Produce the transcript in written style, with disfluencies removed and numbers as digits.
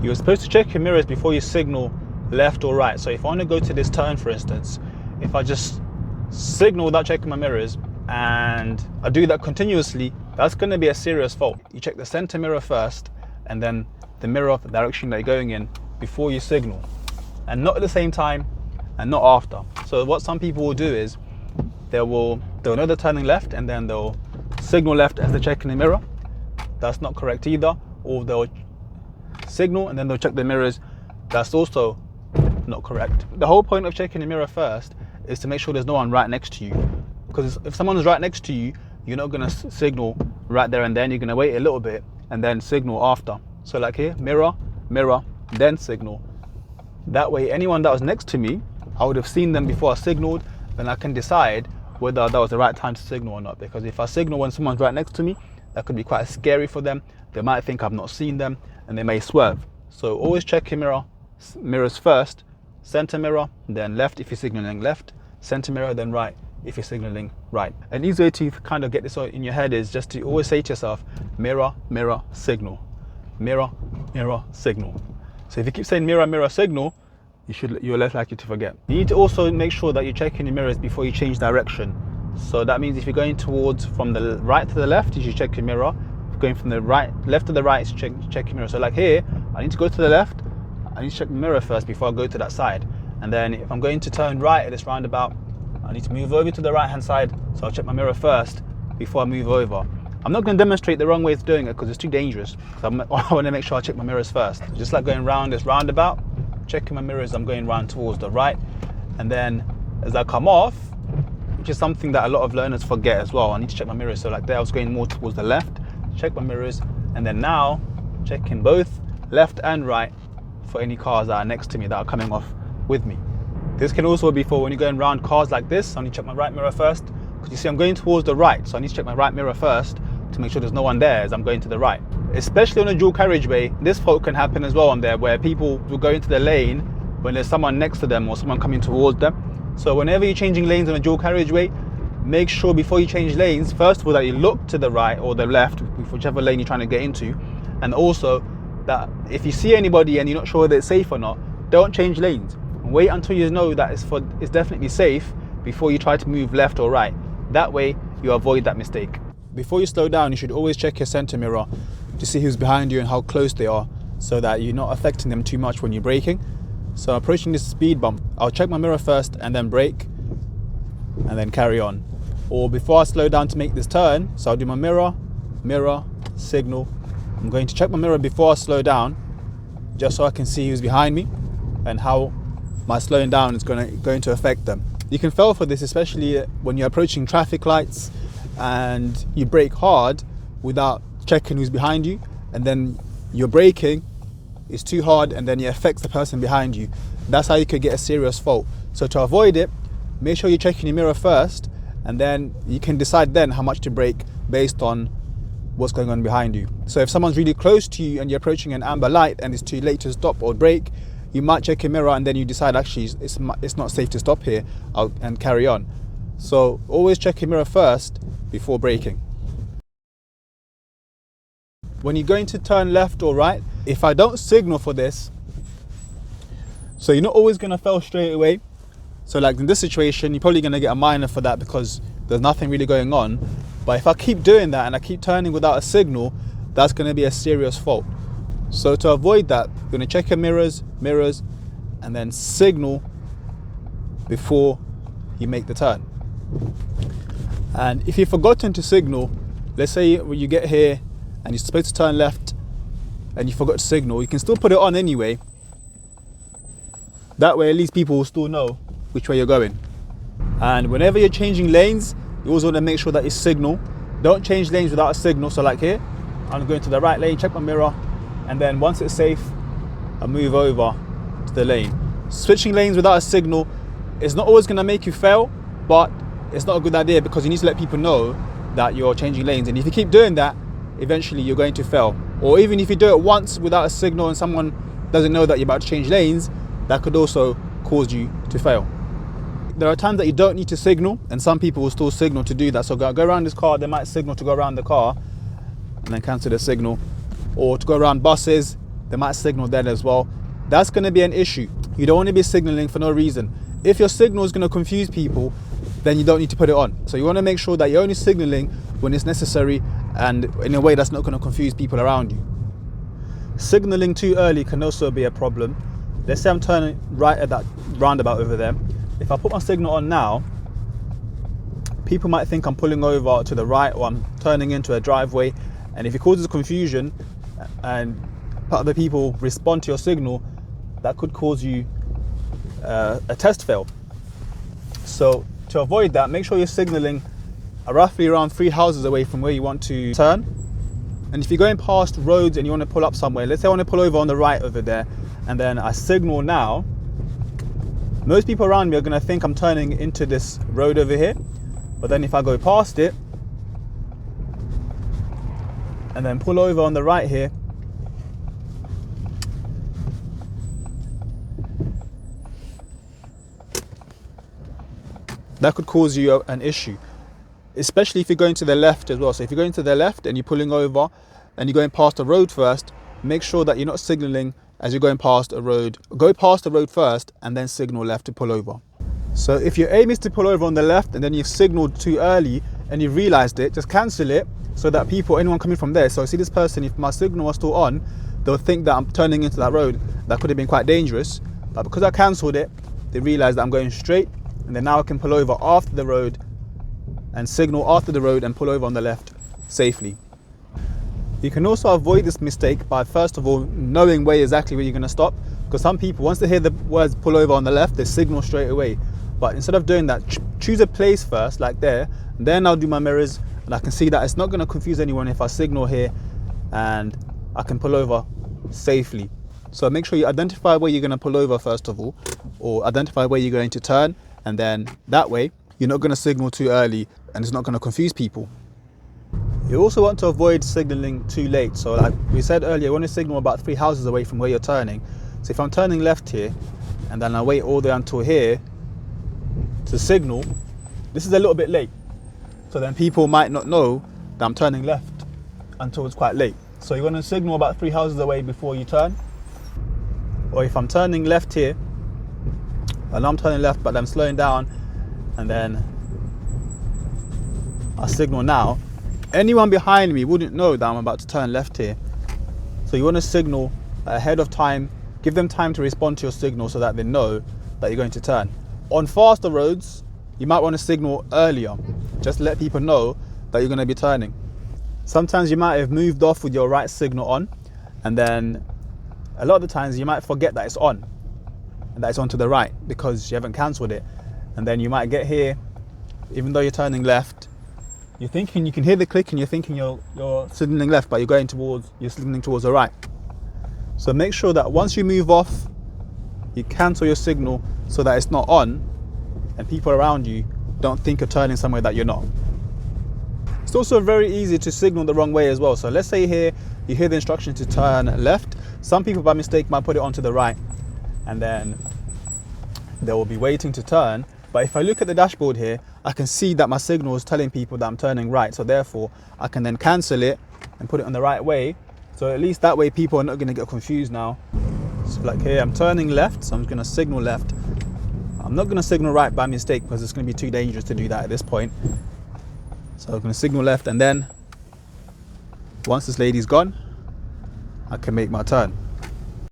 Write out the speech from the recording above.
You're supposed to check your mirrors before you signal left or right. So if I want to go to this turn, for instance, if I just signal without checking my mirrors and I do that continuously, that's going to be a serious fault. You check the center mirror first and then the mirror of the direction that you're going in before you signal, and not at the same time and not after. So what some people will do is they'll know they're turning left and then they'll signal left as they're checking the mirror. That's not correct either. Or they'll signal and then they'll check the mirrors. That's also not correct. The whole point of checking the mirror first is to make sure there's no one right next to you, because if someone's right next to you, you're not going to signal right there and then. You're going to wait a little bit and then signal after. So like here, mirror, mirror, then signal. That way anyone that was next to me, I would have seen them before I signaled, then I can decide whether that was the right time to signal or not. Because if I signal when someone's right next to me, that could be quite scary for them. They might think I've not seen them and they may swerve. So always check your mirrors first. Center mirror, then left if you're signaling left. Center mirror, then right if you're signaling right. An easy way to kind of get this in your head is just to always say to yourself, mirror, mirror, signal. Mirror, mirror, signal. So if you keep saying mirror, mirror, signal, you're less likely to forget. You need to also make sure that you're checking your mirrors before you change direction. So that means if you're going towards from the right to the left, you should check your mirror. If you're going from the left to the right, you should check your mirror. So like here, I need to go to the left, I need to check the mirror first before I go to that side. And then if I'm going to turn right at this roundabout, I need to move over to the right hand side, so I'll check my mirror first before I move over. I'm not going to demonstrate the wrong way of doing it because it's too dangerous. I want to make sure I check my mirrors first. Just like going round this roundabout, checking my mirrors, I'm going round towards the right. And then as I come off, which is something that a lot of learners forget as well, I need to check my mirrors. So like there I was going more towards the left, check my mirrors, and then now checking both left and right for any cars that are next to me that are coming off with me. This can also be for when you're going around cars like this. I need to check my right mirror first, because you see I'm going towards the right, so I need to check my right mirror first to make sure there's no one there as I'm going to the right. Especially on a dual carriageway, this fault can happen as well on there, where people will go into the lane when there's someone next to them or someone coming towards them. So whenever you're changing lanes on a dual carriageway, make sure before you change lanes, first of all, that you look to the right or the left, whichever lane you're trying to get into, and also that if you see anybody and you're not sure whether it's safe or not, don't change lanes. Wait until you know that it's definitely safe before you try to move left or right. That way you avoid that mistake. Before you slow down, you should always check your center mirror to see who's behind you and how close they are, so that you're not affecting them too much when you're braking. So approaching this speed bump, I'll check my mirror first and then brake and then carry on. Or before I slow down to make this turn, so I'll do my mirror, mirror, signal. I'm going to check my mirror before I slow down, just so I can see who's behind me and how my slowing down is going to affect them. You can fail for this, especially when you're approaching traffic lights and you brake hard without checking who's behind you, and then you're braking, it's too hard, and then it affects the person behind you. That's how you could get a serious fault. So to avoid it, make sure you're checking your mirror first, and then you can decide then how much to brake based on what's going on behind you. So if someone's really close to you and you're approaching an amber light and it's too late to stop or brake, you might check your mirror and then you decide actually it's not safe to stop here and carry on. So always check your mirror first before braking. When you're going to turn left or right, if I don't signal for this, so you're not always going to fail straight away. So like in this situation, you're probably going to get a minor for that because there's nothing really going on. But if I keep doing that and I keep turning without a signal, that's going to be a serious fault. So to avoid that, you're going to check your mirrors, and then signal before you make the turn. And if you've forgotten to signal, let's say when you get here and you're supposed to turn left and you forgot to signal, you can still put it on anyway. That way at least people will still know which way you're going. And whenever you're changing lanes, you also want to make sure that you signal. Don't change lanes without a signal. So like here, I'm going to the right lane, check my mirror, and then once it's safe, I move over to the lane. Switching lanes without a signal is not always going to make you fail, but it's not a good idea because you need to let people know that you're changing lanes. And if you keep doing that, eventually you're going to fail. Or even if you do it once without a signal and someone doesn't know that you're about to change lanes, that could also cause you to fail. There are times that you don't need to signal, and some people will still signal to do that. So go around this car, they might signal to go around the car and then cancel the signal. Or to go around buses, they might signal then as well. That's going to be an issue. You don't want to be signaling for no reason. If your signal is going to confuse people, then you don't need to put it on. So you want to make sure that you're only signaling when it's necessary and in a way that's not going to confuse people around you. Signaling too early can also be a problem. Let's say I'm turning right at that roundabout over there. If I put my signal on now, people might think I'm pulling over to the right or I'm turning into a driveway. And if it causes confusion and other people respond to your signal, that could cause you a test fail. So to avoid that, make sure you're signaling roughly around 3 houses away from where you want to turn. And if you're going past roads and you want to pull up somewhere, let's say I want to pull over on the right over there, and then I signal now, most people around me are going to think I'm turning into this road over here. But then if I go past it and then pull over on the right here, that could cause you an issue, especially if you're going to the left as well. So if you're going to the left and you're pulling over and you're going past a road first, make sure that you're not signaling as you're going past a road. Go past the road first and then signal left to pull over. So if your aim is to pull over on the left and then you've signaled too early and you've realized it, just cancel it so that anyone coming from there, so see this person, if my signal was still on, they'll think that I'm turning into that road. That could have been quite dangerous, but because I cancelled it, they realize that I'm going straight, and then now I can pull over after the road and signal after the road and pull over on the left safely. You can also avoid this mistake by, first of all, knowing exactly where you're going to stop, because some people, once they hear the words pull over on the left, they signal straight away. But instead of doing that, choose a place first, like there, and then I'll do my mirrors, and I can see that it's not going to confuse anyone if I signal here and I can pull over safely. So make sure you identify where you're going to pull over first of all, or identify where you're going to turn, and then that way you're not going to signal too early and it's not going to confuse people. You also want to avoid signaling too late. So like we said earlier, you want to signal about 3 houses away from where you're turning. So if I'm turning left here and then I wait all the way until here to signal, this is a little bit late. So then people might not know that I'm turning left until it's quite late. So you want to signal about 3 houses away before you turn. Or if I'm turning left here, I know I'm turning left, but I'm slowing down and then I signal now, anyone behind me wouldn't know that I'm about to turn left here. So you want to signal ahead of time, give them time to respond to your signal so that they know that you're going to turn. On faster roads, you might want to signal earlier, just to let people know that you're going to be turning. Sometimes you might have moved off with your right signal on, and then a lot of the times you might forget that it's on and that it's on to the right because you haven't cancelled it. And then you might get here, even though you're turning left, you're thinking you can hear the click and you're thinking you're signaling left, but you're signaling towards the right. So make sure that once you move off, you cancel your signal so that it's not on and people around you don't think you're turning somewhere that you're not. It's also very easy to signal the wrong way as well. So let's say here you hear the instruction to turn left. Some people by mistake might put it onto the right and then they will be waiting to turn. But if I look at the dashboard here, I can see that my signal is telling people that I'm turning right. So therefore, I can then cancel it and put it on the right way. So at least that way people are not going to get confused now. So like here, I'm turning left, so I'm going to signal left. I'm not going to signal right by mistake because it's going to be too dangerous to do that at this point. So I'm going to signal left, and then once this lady's gone, I can make my turn.